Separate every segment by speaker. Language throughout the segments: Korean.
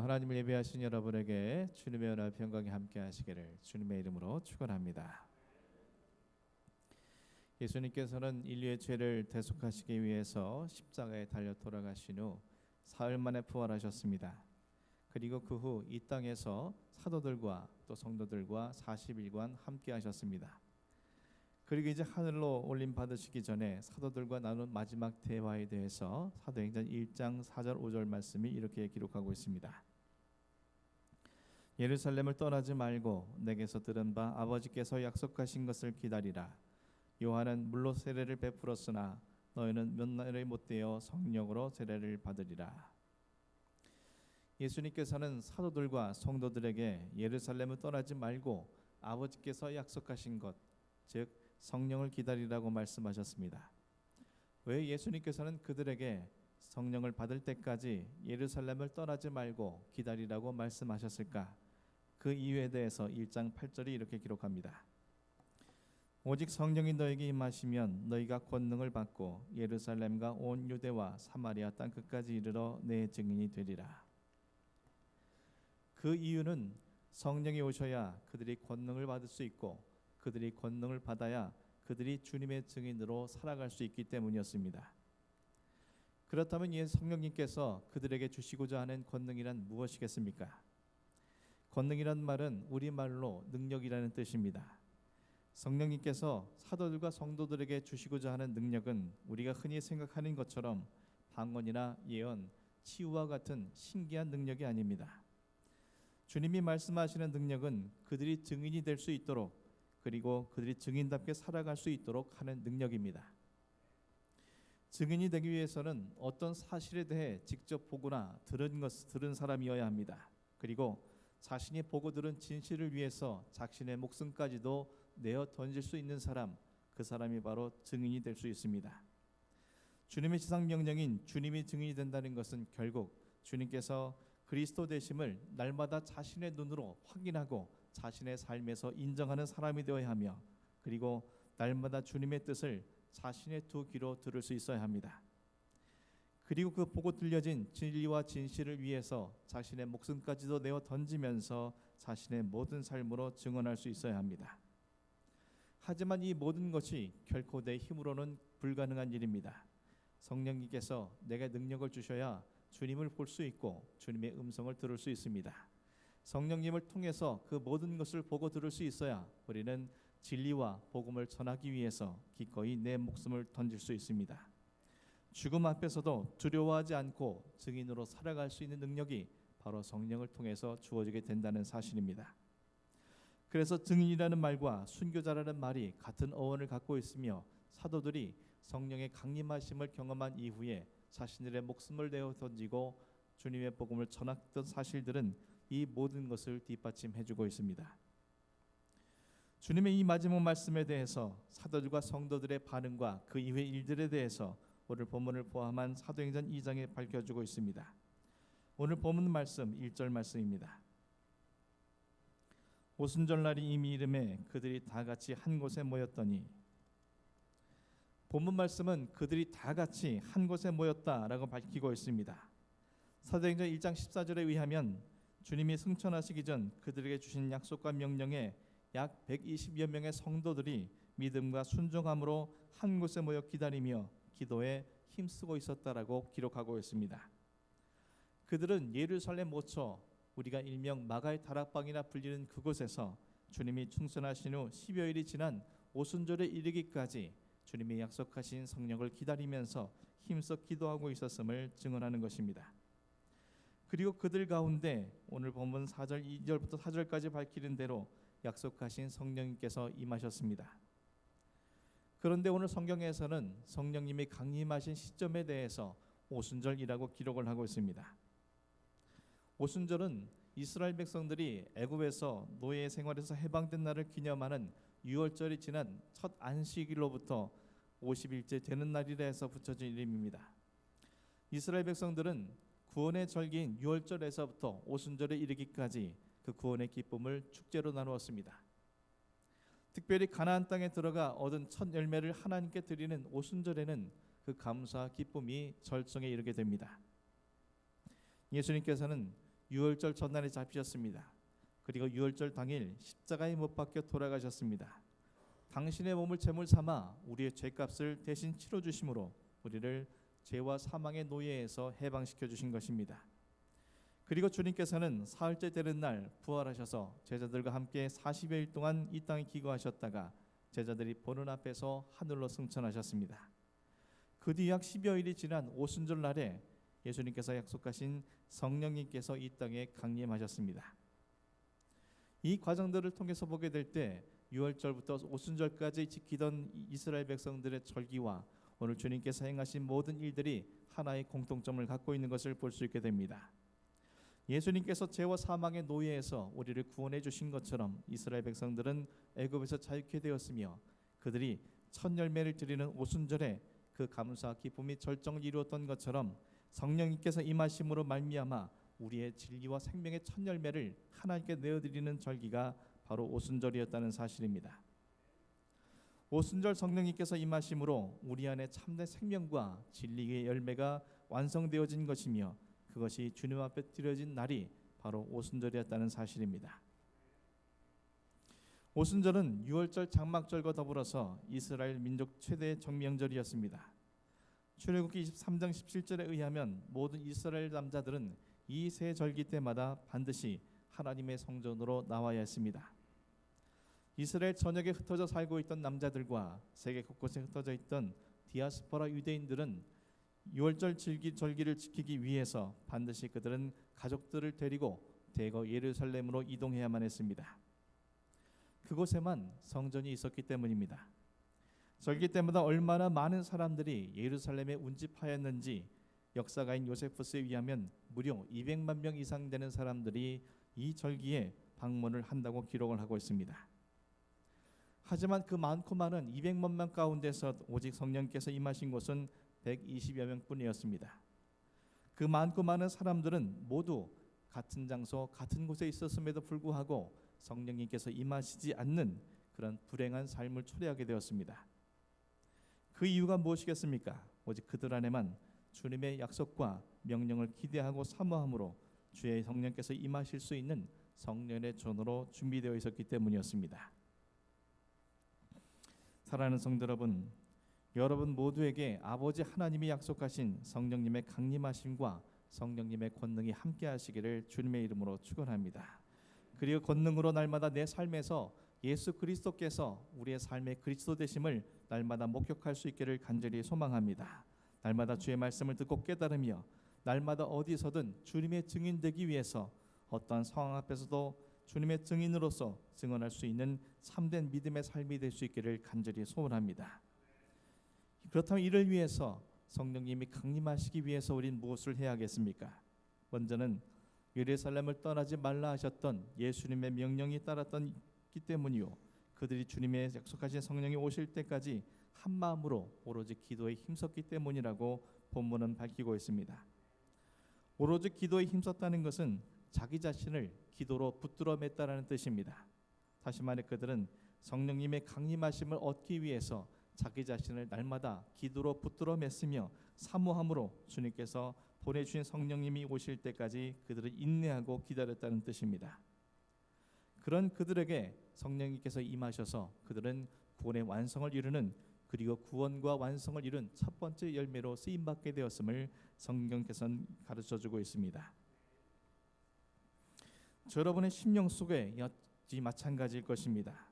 Speaker 1: 하나님을 예배하신 여러분에게 주님의 은혜와 평강이 함께 하시기를 주님의 이름으로 축원합니다. 예수님께서는 인류의 죄를 대속하시기 위해서 십자가에 달려 돌아가신 후 사흘 만에 부활하셨습니다. 그리고 그 후 이 땅에서 사도들과 또 성도들과 40일간 함께 하셨습니다. 그리고 이제 하늘로 올림 받으시기 전에 사도들과 나눈 마지막 대화에 대해서 사도행전 1장 4절 5절 말씀이 이렇게 기록하고 있습니다. 예루살렘을 떠나지 말고 내게서 들은 바 아버지께서 약속하신 것을 기다리라. 요한은 물로 세례를 베풀었으나 너희는 몇 날이 못되어 성령으로 세례를 받으리라. 예수님께서는 사도들과 성도들에게 예루살렘을 떠나지 말고 아버지께서 약속하신 것, 즉 성령을 기다리라고 말씀하셨습니다. 왜 예수님께서는 그들에게 성령을 받을 때까지 예루살렘을 떠나지 말고 기다리라고 말씀하셨을까? 그 이유에 대해서 1장 8절이 이렇게 기록합니다. 오직 성령이 너에게 임하시면 너희가 권능을 받고 예루살렘과 온 유대와 사마리아 땅 끝까지 이르러 내 증인이 되리라. 그 이유는 성령이 오셔야 그들이 권능을 받을 수 있고 그들이 권능을 받아야 그들이 주님의 증인으로 살아갈 수 있기 때문이었습니다. 그렇다면 이 성령님께서 그들에게 주시고자 하는 권능이란 무엇이겠습니까? 권능이란 말은 우리말로 능력이라는 뜻입니다. 성령님께서 사도들과 성도들에게 주시고자 하는 능력은 우리가 흔히 생각하는 것처럼 방언이나 예언, 치유와 같은 신기한 능력이 아닙니다. 주님이 말씀하시는 능력은 그들이 증인이 될 수 있도록 그리고 그들이 증인답게 살아갈 수 있도록 하는 능력입니다. 증인이 되기 위해서는 어떤 사실에 대해 직접 보거나 들은 사람이어야 합니다. 그리고 자신이 보고 들은 진실을 위해서 자신의 목숨까지도 내어 던질 수 있는 사람, 그 사람이 바로 증인이 될 수 있습니다. 주님의 지상 명령인 주님이 증인이 된다는 것은 결국 주님께서 그리스도 되심을 날마다 자신의 눈으로 확인하고 자신의 삶에서 인정하는 사람이 되어야 하며 그리고 날마다 주님의 뜻을 자신의 두 귀로 들을 수 있어야 합니다. 그리고 그 보고 들려진 진리와 진실을 위해서 자신의 목숨까지도 내어 던지면서 자신의 모든 삶으로 증언할 수 있어야 합니다. 하지만 이 모든 것이 결코 내 힘으로는 불가능한 일입니다. 성령님께서 내게 능력을 주셔야 주님을 볼 수 있고 주님의 음성을 들을 수 있습니다. 성령님을 통해서 그 모든 것을 보고 들을 수 있어야 우리는 진리와 복음을 전하기 위해서 기꺼이 내 목숨을 던질 수 있습니다. 죽음 앞에서도 두려워하지 않고 증인으로 살아갈 수 있는 능력이 바로 성령을 통해서 주어지게 된다는 사실입니다. 그래서 증인이라는 말과 순교자라는 말이 같은 어원을 갖고 있으며 사도들이 성령의 강림하심을 경험한 이후에 자신들의 목숨을 내어 던지고 주님의 복음을 전했던 사실들은 이 모든 것을 뒷받침해주고 있습니다. 주님의 이 마지막 말씀에 대해서 사도들과 성도들의 반응과 그 이후의 일들에 대해서 오늘 본문을 포함한 사도행전 2장에 밝혀주고 있습니다. 오늘 본문 말씀 1절 말씀입니다. 오순절날이 이미 이름에 그들이 다 같이 한 곳에 모였더니, 본문 말씀은 그들이 다 같이 한 곳에 모였다라고 밝히고 있습니다. 사도행전 1장 14절에 의하면 주님이 승천하시기 전 그들에게 주신 약속과 명령에 약 120여 명의 성도들이 믿음과 순종함으로 한 곳에 모여 기다리며 기도에 힘쓰고 있었다라고 기록하고 있습니다. 그들은 예루살렘 모처, 우리가 일명 마가의 다락방이나 불리는 그곳에서 주님이 충천하신 후 10여일이 지난 오순절에 이르기까지 주님이 약속하신 성령을 기다리면서 힘써 기도하고 있었음을 증언하는 것입니다. 그리고 그들 가운데 오늘 본문 4절 2절부터 4절까지 밝히는 대로 약속하신 성령님께서 임하셨습니다. 그런데 오늘 성경에서는 성령님이 강림하신 시점에 대해서 오순절이라고 기록을 하고 있습니다. 오순절은 이스라엘 백성들이 애굽에서 노예 생활에서 해방된 날을 기념하는 유월절이 지난 첫 안식일로부터 50일째 되는 날이라 해서 붙여진 이름입니다. 이스라엘 백성들은 구원의 절기인 유월절에서부터 오순절에 이르기까지 그 구원의 기쁨을 축제로 나누었습니다. 특별히 가나안 땅에 들어가 얻은 첫 열매를 하나님께 드리는 오순절에는 그 감사와 기쁨이 절정에 이르게 됩니다. 예수님께서는 유월절 전날에 잡히셨습니다. 그리고 유월절 당일 십자가에 못 박혀 돌아가셨습니다. 당신의 몸을 제물 삼아 우리의 죄값을 대신 치러 주심으로 우리를 죄와 사망의 노예에서 해방시켜 주신 것입니다. 그리고 주님께서는 사흘째 되는 날 부활하셔서 제자들과 함께 40여일 동안 이 땅에 기거하셨다가 제자들이 보는 앞에서 하늘로 승천하셨습니다. 그 뒤 약 10여일이 지난 오순절 날에 예수님께서 약속하신 성령님께서 이 땅에 강림하셨습니다. 이 과정들을 통해서 보게 될 때 유월절부터 오순절까지 지키던 이스라엘 백성들의 절기와 오늘 주님께서 행하신 모든 일들이 하나의 공통점을 갖고 있는 것을 볼 수 있게 됩니다. 예수님께서 죄와 사망의 노예에서 우리를 구원해 주신 것처럼 이스라엘 백성들은 애굽에서 자유케 되었으며 그들이 첫 열매를 드리는 오순절에 그 감사와 기쁨이 절정을 이루었던 것처럼 성령님께서 임하심으로 말미암아 우리의 진리와 생명의 첫 열매를 하나님께 내어드리는 절기가 바로 오순절이었다는 사실입니다. 오순절 성령님께서 임하심으로 우리 안에 참된 생명과 진리의 열매가 완성되어진 것이며 그것이 주님 앞에 드려진 날이 바로 오순절이었다는 사실입니다. 오순절은 유월절 장막절과 더불어서 이스라엘 민족 최대의 정명절이었습니다. 출애굽기 23장 17절에 의하면 모든 이스라엘 남자들은 이 세 절기 때마다 반드시 하나님의 성전으로 나와야 했습니다. 이스라엘 전역에 흩어져 살고 있던 남자들과 세계 곳곳에 흩어져 있던 디아스포라 유대인들은 유월절 절기를 지키기 위해서 반드시 그들은 가족들을 데리고 대거 예루살렘으로 이동해야만 했습니다. 그곳에만 성전이 있었기 때문입니다. 절기 때마다 얼마나 많은 사람들이 예루살렘에 운집하였는지 역사가인 요세푸스에 의하면 무려 200만 명 이상 되는 사람들이 이 절기에 방문을 한다고 기록을 하고 있습니다. 하지만 그 많고 많은 200만 명 가운데서 오직 성령께서 임하신 곳은 120여 명뿐이었습니다. 그 많고 많은 사람들은 모두 같은 장소, 같은 곳에 있었음에도 불구하고 성령님께서 임하시지 않는 그런 불행한 삶을 초래하게 되었습니다. 그 이유가 무엇이겠습니까? 오직 그들 안에만 주님의 약속과 명령을 기대하고 사모함으로 주의 성령께서 임하실 수 있는 성령의 전으로 준비되어 있었기 때문이었습니다. 사랑하는 성도 여러분, 여러분 모두에게 아버지 하나님이 약속하신 성령님의 강림하심과 성령님의 권능이 함께 하시기를 주님의 이름으로 축원합니다. 그리고 권능으로 날마다 내 삶에서 예수 그리스도께서 우리의 삶의 그리스도 되심을 날마다 목격할 수 있기를 간절히 소망합니다. 날마다 주의 말씀을 듣고 깨달으며 날마다 어디서든 주님의 증인 되기 위해서 어떠한 상황 앞에서도 주님의 증인으로서 증언할 수 있는 참된 믿음의 삶이 될 수 있기를 간절히 소원합니다. 그렇다면 이를 위해서 성령님이 강림하시기 위해서 우린 무엇을 해야 하겠습니까? 먼저는 예루살렘을 떠나지 말라 하셨던 예수님의 명령이 따랐기 때문이요, 그들이 주님의 약속하신 성령이 오실 때까지 한 마음으로 오로지 기도에 힘썼기 때문이라고 본문은 밝히고 있습니다. 오로지 기도에 힘썼다는 것은 자기 자신을 기도로 붙들어 맸다라는 뜻입니다. 다시 말해 그들은 성령님의 강림하심을 얻기 위해서 자기 자신을 날마다 기도로 붙들어 맸으며 사모함으로 주님께서 보내주신 성령님이 오실 때까지 그들을 인내하고 기다렸다는 뜻입니다. 그런 그들에게 성령님께서 임하셔서 그들은 구원의 완성을 이루는, 그리고 구원과 완성을 이룬 첫 번째 열매로 쓰임받게 되었음을 성경께서는 가르쳐주고 있습니다. 여러분의 심령 속에 역시 마찬가지일 것입니다.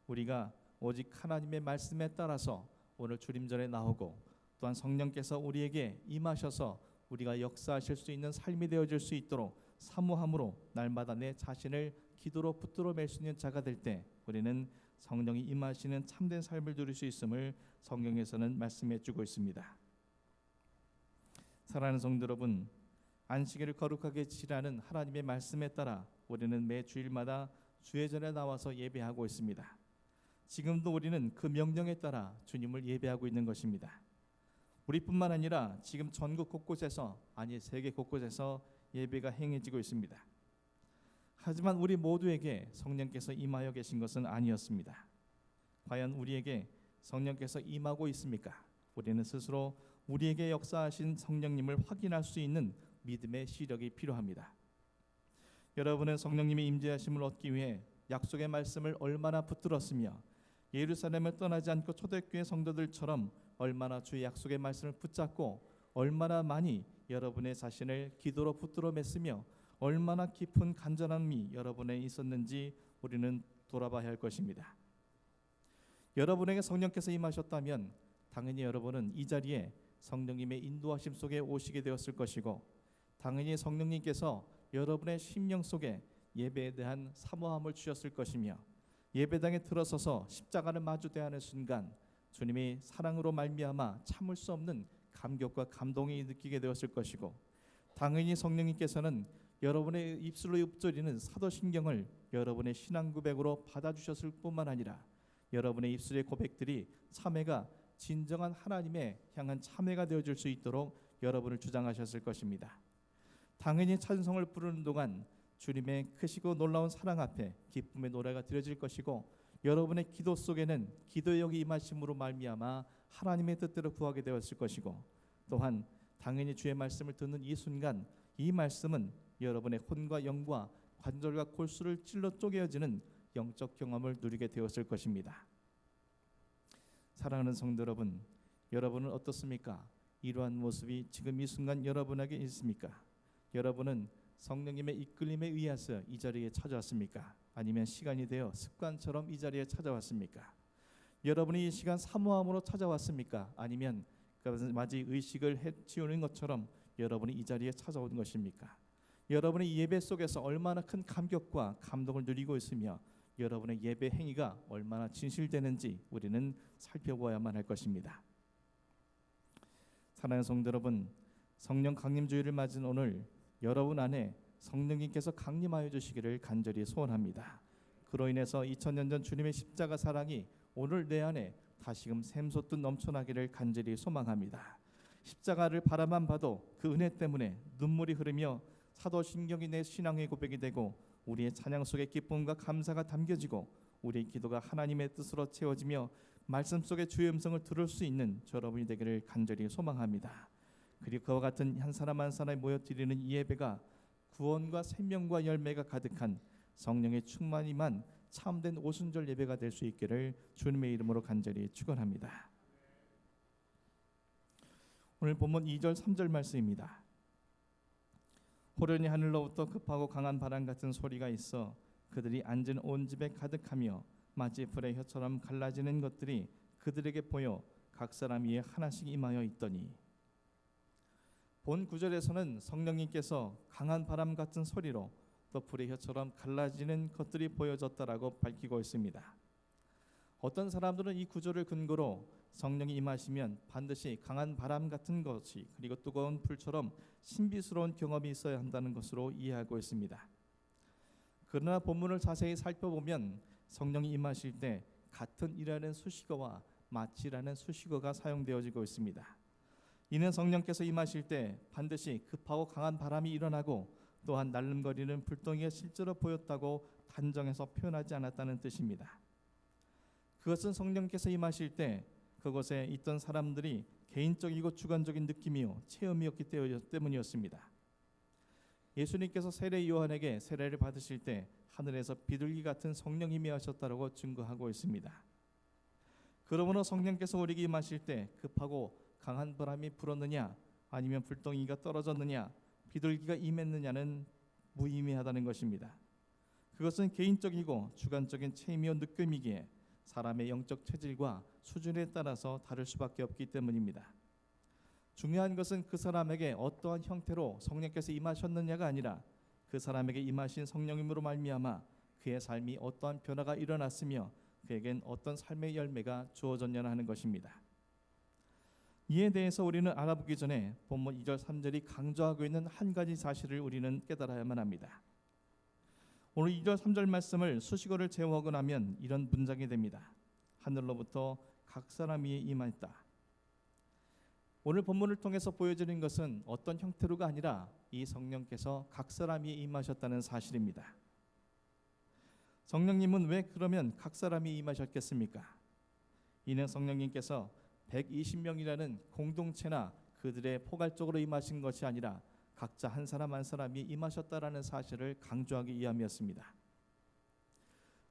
Speaker 1: 우리가 오직 하나님의 말씀에 따라서 오늘 주림전에 나오고 또한 성령께서 우리에게 임하셔서 우리가 역사하실 수 있는 삶이 되어질 수 있도록 사모함으로 날마다 내 자신을 기도로 붙들어 맬 수 있는 자가 될 때 우리는 성령이 임하시는 참된 삶을 누릴 수 있음을 성경에서는 말씀해 주고 있습니다. 사랑하는 성도 여러분, 안식일을 거룩하게 지키라는 하나님의 말씀에 따라 우리는 매 주일마다 주의 전에 나와서 예배하고 있습니다. 지금도 우리는 그 명령에 따라 주님을 예배하고 있는 것입니다. 우리뿐만 아니라 지금 전국 곳곳에서, 아니 세계 곳곳에서 예배가 행해지고 있습니다. 하지만 우리 모두에게 성령께서 임하여 계신 것은 아니었습니다. 과연 우리에게 성령께서 임하고 있습니까? 우리는 스스로 우리에게 역사하신 성령님을 확인할 수 있는 믿음의 시력이 필요합니다. 여러분은 성령님의 임재하심을 얻기 위해 약속의 말씀을 얼마나 붙들었으며 예루살렘을 떠나지 않고 초대교회 성도들처럼 얼마나 주의 약속의 말씀을 붙잡고 얼마나 많이 여러분의 자신을 기도로 붙들어 맸으며 얼마나 깊은 간절함이 여러분에 있었는지 우리는 돌아봐야 할 것입니다. 여러분에게 성령께서 임하셨다면 당연히 여러분은 이 자리에 성령님의 인도하심 속에 오시게 되었을 것이고, 당연히 성령님께서 여러분의 심령 속에 예배에 대한 사모함을 주셨을 것이며, 예배당에 들어서서 십자가를 마주 대하는 순간 주님의 사랑으로 말미암아 참을 수 없는 감격과 감동이 느끼게 되었을 것이고, 당연히 성령님께서는 여러분의 입술로 읊조리는 사도신경을 여러분의 신앙 고백으로 받아주셨을 뿐만 아니라 여러분의 입술의 고백들이 참회가 진정한 하나님의 향한 참회가 되어줄 수 있도록 여러분을 주장하셨을 것입니다. 당연히 찬송을 부르는 동안 주님의 크시고 놀라운 사랑 앞에 기쁨의 노래가 드려질 것이고, 여러분의 기도 속에는 기도의 영이 임하심으로 말미암아 하나님의 뜻대로 구하게 되었을 것이고, 또한 당연히 주의 말씀을 듣는 이 순간 이 말씀은 여러분의 혼과 영과 관절과 골수를 찔러 쪼개어지는 영적 경험을 누리게 되었을 것입니다. 사랑하는 성도 여러분, 여러분은 어떻습니까? 이러한 모습이 지금 이 순간 여러분에게 있습니까? 여러분은 성령님의 이끌림에 의해서 이 자리에 찾아왔습니까? 아니면 시간이 되어 습관처럼 이 자리에 찾아왔습니까? 여러분이 이 시간 사모함으로 찾아왔습니까? 아니면 마치 의식을 해치우는 것처럼 여러분이 이 자리에 찾아온 것입니까? 여러분의 예배 속에서 얼마나 큰 감격과 감동을 누리고 있으며 여러분의 예배 행위가 얼마나 진실되는지 우리는 살펴보아야만 할 것입니다. 사랑하는 성도 여러분, 성령 강림주일을 맞은 오늘 여러분 안에 성령님께서 강림하여 주시기를 간절히 소원합니다. 그로 인해서 2000년 전 주님의 십자가 사랑이 오늘 내 안에 다시금 샘솟듯 넘쳐나기를 간절히 소망합니다. 십자가를 바라만 봐도 그 은혜 때문에 눈물이 흐르며 사도신경이 내 신앙의 고백이 되고 우리의 찬양 속에 기쁨과 감사가 담겨지고 우리의 기도가 하나님의 뜻으로 채워지며 말씀 속에 주의 음성을 들을 수 있는 여러분이 되기를 간절히 소망합니다. 그리고 그와 같은 한 사람 한 사람이 모여 드리는 이 예배가 구원과 생명과 열매가 가득한 성령의 충만이만 참된 오순절 예배가 될 수 있기를 주님의 이름으로 간절히 축원합니다. 오늘 본문 2절 3절 말씀입니다. 호련히 하늘로부터 급하고 강한 바람 같은 소리가 있어 그들이 앉은 온 집에 가득하며 마치 불의 혀처럼 갈라지는 것들이 그들에게 보여 각 사람 위에 하나씩 임하여 있더니. 본 구절에서는 성령님께서 강한 바람 같은 소리로 또 불의 혀처럼 갈라지는 것들이 보여졌다라고 밝히고 있습니다. 어떤 사람들은 이 구절을 근거로 성령이 임하시면 반드시 강한 바람 같은 것이 그리고 뜨거운 불처럼 신비스러운 경험이 있어야 한다는 것으로 이해하고 있습니다. 그러나 본문을 자세히 살펴보면 성령이 임하실 때 같은 이라는 수식어와 마치라는 수식어가 사용되어지고 있습니다. 이는 성령께서 임하실 때 반드시 급하고 강한 바람이 일어나고 또한 날름거리는 불덩이가 실제로 보였다고 단정해서 표현하지 않았다는 뜻입니다. 그것은 성령께서 임하실 때 그곳에 있던 사람들이 개인적이고 주관적인 느낌이요 체험이었기 때문이었습니다. 예수님께서 세례 요한에게 세례를 받으실 때 하늘에서 비둘기 같은 성령이 임하셨다고 증거하고 있습니다. 그러므로 성령께서 우리에게 임하실 때 급하고 강한 바람이 불었느냐 아니면 불덩이가 떨어졌느냐 비둘기가 임했느냐는 무의미하다는 것입니다. 그것은 개인적이고 주관적인 체험이요 느낌이기에 사람의 영적 체질과 수준에 따라서 다를 수밖에 없기 때문입니다. 중요한 것은 그 사람에게 어떠한 형태로 성령께서 임하셨느냐가 아니라 그 사람에게 임하신 성령님으로 말미암아 그의 삶이 어떠한 변화가 일어났으며 그에겐 어떤 삶의 열매가 주어졌냐 하는 것입니다. 이에 대해서 우리는 알아보기 전에 본문 2절 3절이 강조하고 있는 한 가지 사실을 우리는 깨달아야만 합니다. 오늘 2절 3절 말씀을 수식어를 제어하고 나면 이런 문장이 됩니다. 하늘로부터 각 사람 위에 임했다. 오늘 본문을 통해서 보여지는 것은 어떤 형태로가 아니라 이 성령께서 각 사람 위에 임하셨다는 사실입니다. 성령님은 왜 그러면 각 사람이 임하셨겠습니까? 이는 성령님께서 120명이라는 공동체나 그들의 포괄적으로 임하신 것이 아니라 각자 한 사람 한 사람이 임하셨다라는 사실을 강조하기 위함이었습니다.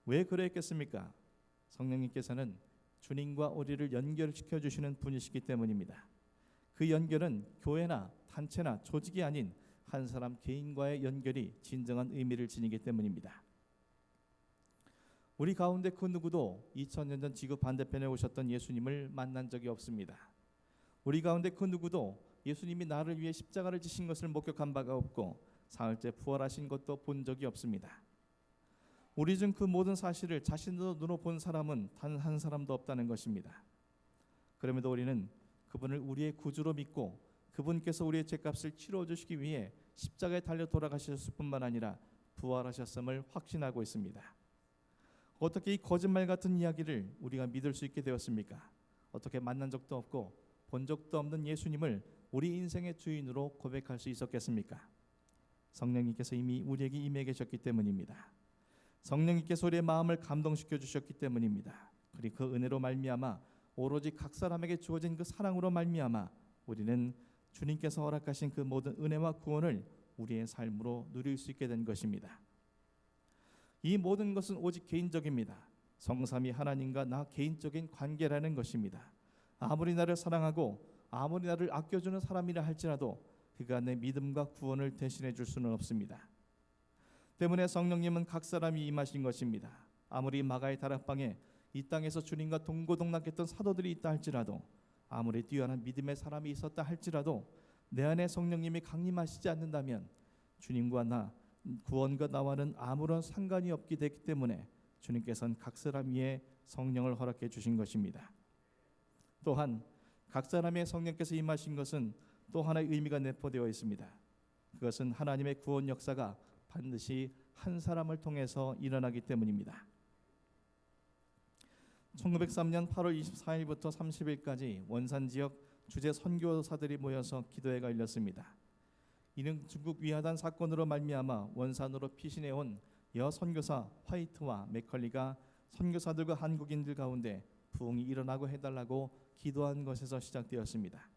Speaker 1: 왜 그랬겠습니까? 성령님께서는 주님과 우리를 연결시켜 주시는 분이시기 때문입니다. 그 연결은 교회나 단체나 조직이 아닌 한 사람 개인과의 연결이 진정한 의미를 지니기 때문입니다. 우리 가운데 그 누구도 2000년 전 지구 반대편에 오셨던 예수님을 만난 적이 없습니다. 우리 가운데 그 누구도 예수님이 나를 위해 십자가를 지신 것을 목격한 바가 없고 사흘째 부활하신 것도 본 적이 없습니다. 우리 중 그 모든 사실을 자신의 눈으로 본 사람은 단 한 사람도 없다는 것입니다. 그럼에도 우리는 그분을 우리의 구주로 믿고 그분께서 우리의 죄값을 치러주시기 위해 십자가에 달려 돌아가셨을 뿐만 아니라 부활하셨음을 확신하고 있습니다. 어떻게 이 거짓말 같은 이야기를 우리가 믿을 수 있게 되었습니까? 어떻게 만난 적도 없고 본 적도 없는 예수님을 우리 인생의 주인으로 고백할 수 있었겠습니까? 성령님께서 이미 우리에게 임해 계셨기 때문입니다. 성령님께서 우리의 마음을 감동시켜 주셨기 때문입니다. 그리고 그 은혜로 말미암아 오로지 각 사람에게 주어진 그 사랑으로 말미암아 우리는 주님께서 허락하신 그 모든 은혜와 구원을 우리의 삶으로 누릴 수 있게 된 것입니다. 이 모든 것은 오직 개인적입니다. 성삼위 하나님과 나 개인적인 관계라는 것입니다. 아무리 나를 사랑하고 아무리 나를 아껴주는 사람이라 할지라도 그가 내 믿음과 구원을 대신해 줄 수는 없습니다. 때문에 성령님은 각 사람이 임하신 것입니다. 아무리 마가의 다락방에 이 땅에서 주님과 동고동락했던 사도들이 있다 할지라도 아무리 뛰어난 믿음의 사람이 있었다 할지라도 내 안에 성령님이 강림하시지 않는다면 주님과 나 구원과 나와는 아무런 상관이 없게 되기 때문에 주님께서는 각 사람 위에 성령을 허락해 주신 것입니다. 또한 각 사람의 성령께서 임하신 것은 또 하나의 의미가 내포되어 있습니다. 그것은 하나님의 구원 역사가 반드시 한 사람을 통해서 일어나기 때문입니다. 1903년 8월 24일부터 30일까지 원산 지역 주재 선교사들이 모여서 기도회가 열렸습니다. 이는 중국 위하단 사건으로 말미암아 원산으로 피신해 온 여 선교사 화이트와 맥컬리가 선교사들과 한국인들 가운데 부흥이 일어나고 해달라고 기도한 것에서 시작되었습니다.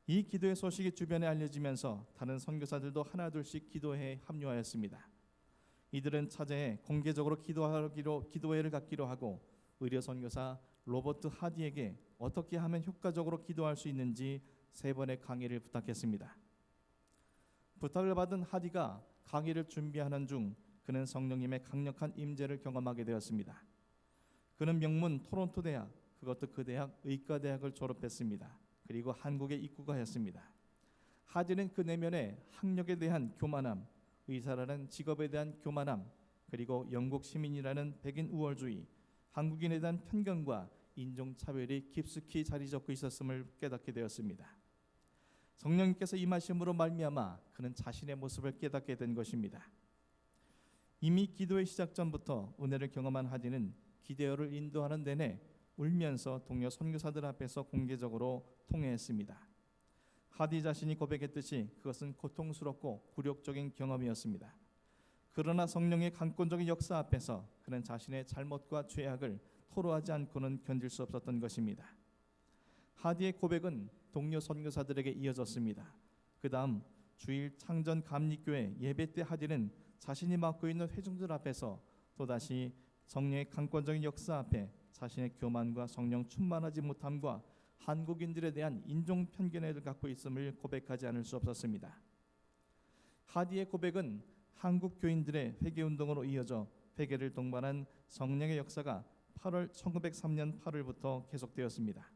Speaker 1: 이 기도의 소식이 주변에 알려지면서 다른 선교사들도 하나둘씩 기도회에 합류하였습니다. 이들은 차제에 공개적으로 기도회를 갖기로 하고 의료 선교사 로버트 하디에게 어떻게 하면 효과적으로 기도할 수 있는지 3번의 강의를 부탁했습니다. 부탁을 받은 하디가 강의를 준비하는 중 그는 성령님의 강력한 임재를 경험하게 되었습니다. 그는 명문 토론토 대학, 그것도 그 대학 의과대학을 졸업했습니다. 그리고 한국에 입국하였습니다. 하디는 그 내면에 학력에 대한 교만함, 의사라는 직업에 대한 교만함, 그리고 영국 시민이라는 백인 우월주의, 한국인에 대한 편견과 인종차별이 깊숙이 자리 잡고 있었음을 깨닫게 되었습니다. 성령님께서 임하심으로 말미암아 그는 자신의 모습을 깨닫게 된 것입니다. 이미 기도의 시작 전부터 은혜를 경험한 하디는 기도회를 인도하는 내내 울면서 동료 선교사들 앞에서 공개적으로 통회했습니다. 하디 자신이 고백했듯이 그것은 고통스럽고 굴욕적인 경험이었습니다. 그러나 성령의 강권적인 역사 앞에서 그는 자신의 잘못과 죄악을 토로하지 않고는 견딜 수 없었던 것입니다. 하디의 고백은 동료 선교사들에게 이어졌습니다. 그 다음 주일 창전 감리교회 예배 때 하디는 자신이 맡고 있는 회중들 앞에서 또다시 성령의 강권적인 역사 앞에 자신의 교만과 성령 충만하지 못함과 한국인들에 대한 인종 편견을 갖고 있음을 고백하지 않을 수 없었습니다. 하디의 고백은 한국 교인들의 회개운동으로 이어져 회개를 동반한 성령의 역사가 1903년 8월부터 계속되었습니다.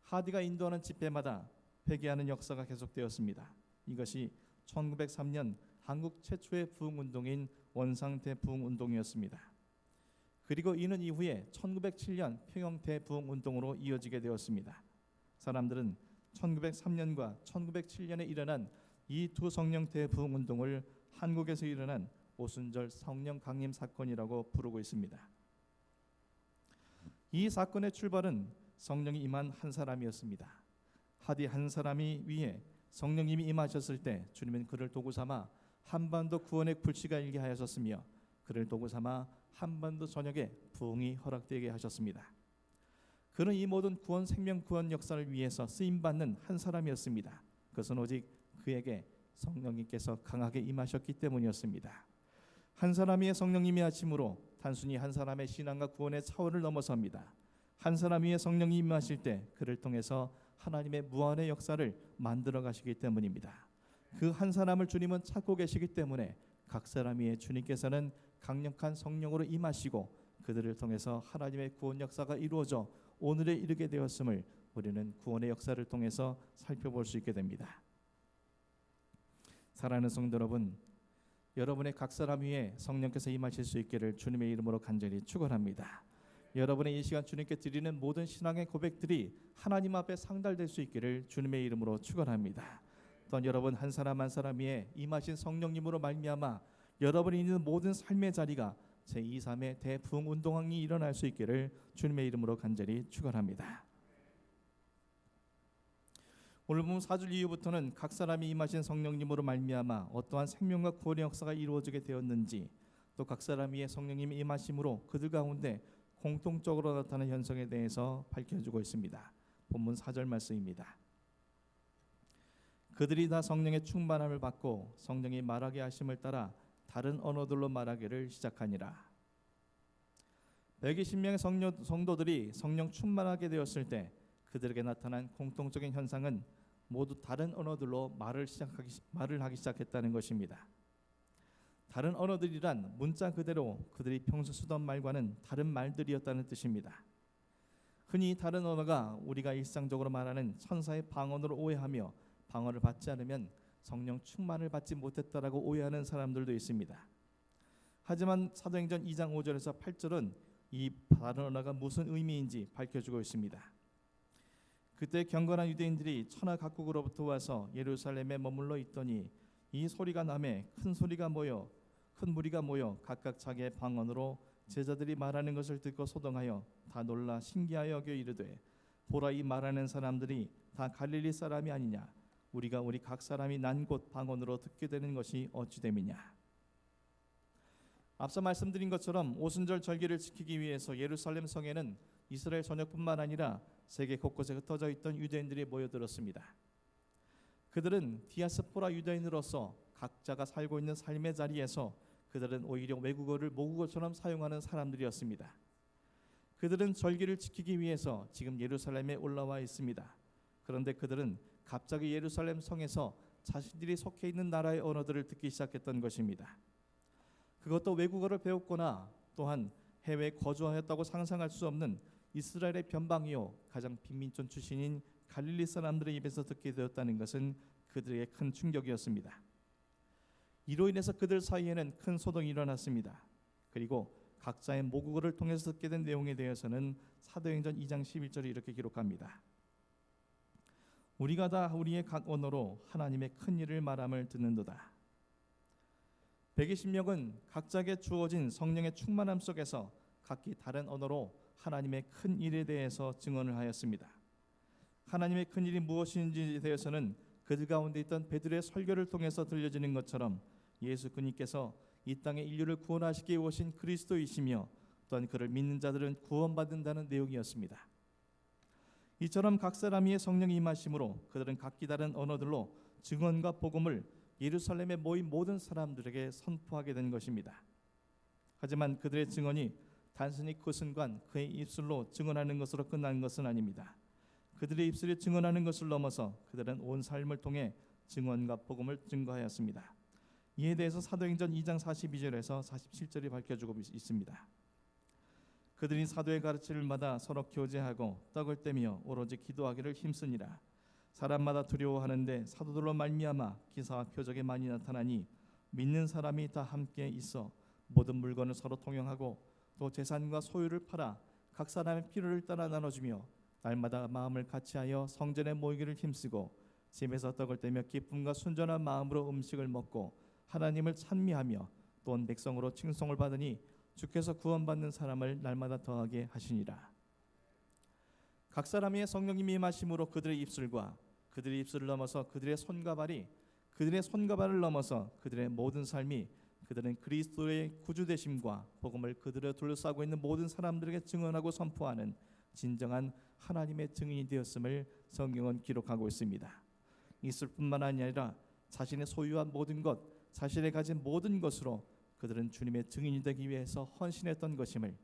Speaker 1: 하디가 인도하는 집회마다 회개하는 역사가 계속되었습니다. 이것이 1903년 한국 최초의 부흥운동인 원상대 부흥운동이었습니다. 그리고 이는 이후에 1907년 평영대 부흥운동으로 이어지게 되었습니다. 사람들은 1903년과 1907년에 일어난 이 두 성령 대부흥운동을 한국에서 일어난 오순절 성령 강림 사건이라고 부르고 있습니다. 이 사건의 출발은 성령이 임한 한 사람이었습니다. 하디 한 사람이 위에 성령님이 임하셨을 때 주님은 그를 도구 삼아 한반도 구원의 불씨가 일게 하셨으며 그를 도구 삼아 한반도 전역에 부흥이 허락되게 하셨습니다. 그는 이 모든 구원 생명 구원 역사를 위해서 쓰임받는 한 사람이었습니다. 그것은 오직 그에게 성령님께서 강하게 임하셨기 때문이었습니다. 한 사람 위에 성령님이 하심으로 단순히 한 사람의 신앙과 구원의 차원을 넘어섭니다. 한 사람 위에 성령이 임하실 때 그를 통해서 하나님의 무한의 역사를 만들어 가시기 때문입니다. 그 한 사람을 주님은 찾고 계시기 때문에 각 사람 위에 주님께서는 강력한 성령으로 임하시고 그들을 통해서 하나님의 구원 역사가 이루어져 오늘에 이르게 되었음을 우리는 구원의 역사를 통해서 살펴볼 수 있게 됩니다. 사랑하는 성도 여러분, 여러분의 각 사람 위에 성령께서 임하실 수 있기를 주님의 이름으로 간절히 축원합니다. 여러분의 이 시간 주님께 드리는 모든 신앙의 고백들이 하나님 앞에 상달될 수 있기를 주님의 이름으로 축원합니다. 또한 여러분 한 사람 한 사람 위에 임하신 성령님으로 말미암아 여러분이 있는 모든 삶의 자리가 제2, 3의 대부흥 운동왕이 일어날 수 있기를 주님의 이름으로 간절히 축원합니다. 오늘 보면 4절 이후부터는 각 사람이 임하신 성령님으로 말미암아 어떠한 생명과 구원의 역사가 이루어지게 되었는지, 또 각 사람 위에 성령님이 임하심으로 그들 가운데 공통적으로 나타나는 현상에 대해서 밝혀주고 있습니다. 본문 4절 말씀입니다. 그들이 다 성령의 충만함을 받고 성령이 말하게 하심을 따라 다른 언어들로 말하기를 시작하니라. 120명의 성도들이 성령 충만하게 되었을 때 그들에게 나타난 공통적인 현상은 모두 다른 언어들로 말을 하기 시작했다는 것입니다. 다른 언어들이란 문자 그대로 그들이 평소 쓰던 말과는 다른 말들이었다는 뜻입니다. 흔히 다른 언어가 우리가 일상적으로 말하는 천사의 방언으로 오해하며 방언을 받지 않으면 성령 충만을 받지 못했다라고 오해하는 사람들도 있습니다. 하지만 사도행전 2장 5절에서 8절은 이 다른 언어가 무슨 의미인지 밝혀주고 있습니다. 그때 경건한 유대인들이 천하 각국으로부터 와서 예루살렘에 머물러 있더니 이 소리가 나매 큰 무리가 모여 각각 자기의 방언으로 제자들이 말하는 것을 듣고 소동하여 다 놀라 신기하여 여겨 이르되 보라, 이 말하는 사람들이 다 갈릴리 사람이 아니냐? 우리가 우리 각 사람이 난 곳 방언으로 듣게 되는 것이 어찌 됨이냐? 앞서 말씀드린 것처럼 오순절 절기를 지키기 위해서 예루살렘 성에는 이스라엘 전역뿐만 아니라 세계 곳곳에 흩어져 있던 유대인들이 모여들었습니다. 그들은 디아스포라 유대인으로서 각자가 살고 있는 삶의 자리에서 그들은 오히려 외국어를 모국어처럼 사용하는 사람들이었습니다. 그들은 절기를 지키기 위해서 지금 예루살렘에 올라와 있습니다. 그런데 그들은 갑자기 예루살렘 성에서 자신들이 속해 있는 나라의 언어들을 듣기 시작했던 것입니다. 그것도 외국어를 배웠거나 또한 해외에 거주하였다고 상상할 수 없는 이스라엘의 변방이요 가장 빈민촌 출신인 갈릴리 사람들의 입에서 듣게 되었다는 것은 그들에게 큰 충격이었습니다. 이로 인해서 그들 사이에는 큰 소동이 일어났습니다. 그리고 각자의 모국어를 통해서 듣게 된 내용에 대해서는 사도행전 2장 11절에 이렇게 기록합니다. 우리가 다 우리의 각 언어로 하나님의 큰 일을 말함을 듣는도다. 120명은 각자에게 주어진 성령의 충만함 속에서 각기 다른 언어로 하나님의 큰 일에 대해서 증언을 하였습니다. 하나님의 큰 일이 무엇인지에 대해서는 그들 가운데 있던 베드로의 설교를 통해서 들려지는 것처럼 예수 그리스도께서 이 땅에 인류를 구원하시기 위해 오신 그리스도이시며 또한 그를 믿는 자들은 구원받는다는 내용이었습니다. 이처럼 각 사람 위에 성령이 임하심으로 그들은 각기 다른 언어들로 증언과 복음을 예루살렘에 모인 모든 사람들에게 선포하게 된 것입니다. 하지만 그들의 증언이 단순히 그 순간 그의 입술로 증언하는 것으로 끝난 것은 아닙니다. 그들의 입술이 증언하는 것을 넘어서 그들은 온 삶을 통해 증언과 복음을 증거하였습니다. 이에 대해서 사도행전 2장 42절에서 47절이 밝혀주고 있습니다. 그들이 사도의 가르침을 받아 서로 교제하고 떡을 떼며 오로지 기도하기를 힘쓰니라. 사람마다 두려워하는데 사도들로 말미암아 기사와 표적이 많이 나타나니 믿는 사람이 다 함께 있어 모든 물건을 서로 통용하고 또 재산과 소유를 팔아 각 사람의 필요를 따라 나눠주며 날마다 마음을 같이하여 성전에 모이기를 힘쓰고 집에서 떡을 떼며 기쁨과 순전한 마음으로 음식을 먹고 하나님을 찬미하며 또 온 백성으로 칭송을 받으니 주께서 구원받는 사람을 날마다 더하게 하시니라. 각 사람의 성령님이 임하심으로 그들의 입술과 그들의 입술을 넘어서 그들의 손과 발이 그들의 손과 발을 넘어서 그들의 모든 삶이 그들은 그리스도의 구주되심과 복음을 그들을 둘러싸고 있는 모든 사람들에게 증언하고 선포하는 진정한 하나님의 증인이 되었음을 성경은 기록하고 있습니다. 입술뿐만 아니라 자신의 소유한 모든 것, 자신이 가진 모든 것으로 그들은 주님의 증인이 되기 위해서 헌신했던 것임을,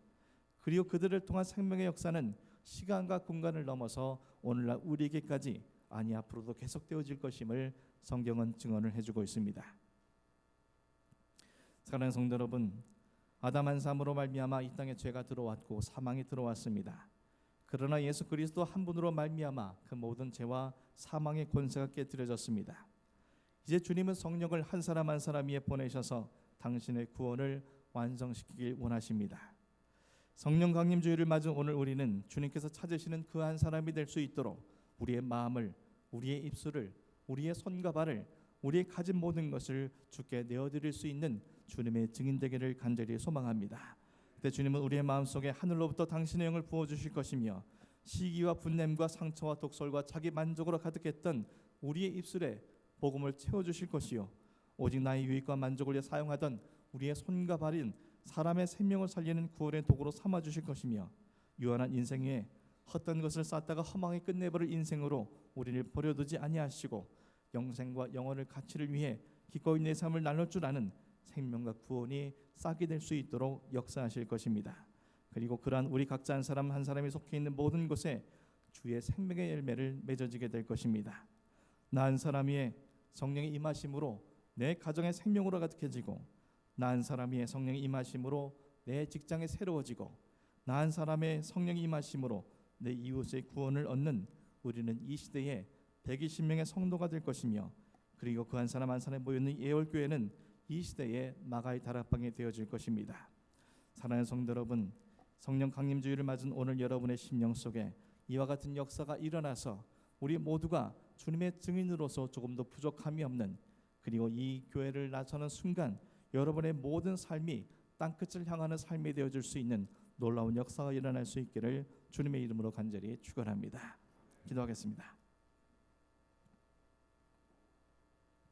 Speaker 1: 그리고 그들을 통한 생명의 역사는 시간과 공간을 넘어서 오늘날 우리에게까지 아니 앞으로도 계속되어질 것임을 성경은 증언을 해주고 있습니다. 사랑하는 성도 여러분, 아담 한 사람으로 말미암아 이 땅에 죄가 들어왔고 사망이 들어왔습니다. 그러나 예수 그리스도 한 분으로 말미암아 그 모든 죄와 사망의 권세가 깨뜨려졌습니다. 이제 주님은 성령을 한 사람 한 사람 위에 보내셔서 당신의 구원을 완성시키길 원하십니다. 성령 강림 주일을 맞은 오늘 우리는 주님께서 찾으시는 그 한 사람이 될 수 있도록 우리의 마음을, 우리의 입술을, 우리의 손과 발을, 우리의 가진 모든 것을 주께 내어드릴 수 있는 주님의 증인 되기를 간절히 소망합니다. 그때 주님은 우리의 마음속에 하늘로부터 당신의 영을 부어주실 것이며 시기와 분냄과 상처와 독설과 자기 만족으로 가득했던 우리의 입술에 복음을 채워주실 것이요, 오직 나의 유익과 만족을 위해 사용하던 우리의 손과 발인 사람의 생명을 살리는 구원의 도구로 삼아주실 것이며 유한한 인생 위에 헛된 것을 쌓다가 허망히 끝내버릴 인생으로 우리를 버려두지 아니하시고 영생과 영원의 가치를 위해 기꺼이 내 삶을 나눌 줄 아는 생명과 구원이 싹이 될 수 있도록 역사하실 것입니다. 그리고 그러한 우리 각자 한 사람 한 사람이 속해 있는 모든 곳에 주의 생명의 열매를 맺어지게 될 것입니다. 나 한 사람 위에 성령의 임하심으로 내 가정의 생명으로 가득해지고, 나 한 사람 위에 성령의 임하심으로 내 직장이 새로워지고, 나 한 사람의 성령의 임하심으로 내 이웃의 구원을 얻는 우리는 이 시대에 120명의 성도가 될 것이며, 그리고 그 한 사람 한 사람이 모여있는 예월교회는 이 시대에 마가의 다락방이 되어질 것입니다. 사랑하는 성도 여러분, 성령 강림주의를 맞은 오늘 여러분의 심령 속에 이와 같은 역사가 일어나서 우리 모두가 주님의 증인으로서 조금도 부족함이 없는, 그리고 이 교회를 나서는 순간 여러분의 모든 삶이 땅끝을 향하는 삶이 되어줄 수 있는 놀라운 역사가 일어날 수 있기를 주님의 이름으로 간절히 축원합니다. 기도하겠습니다.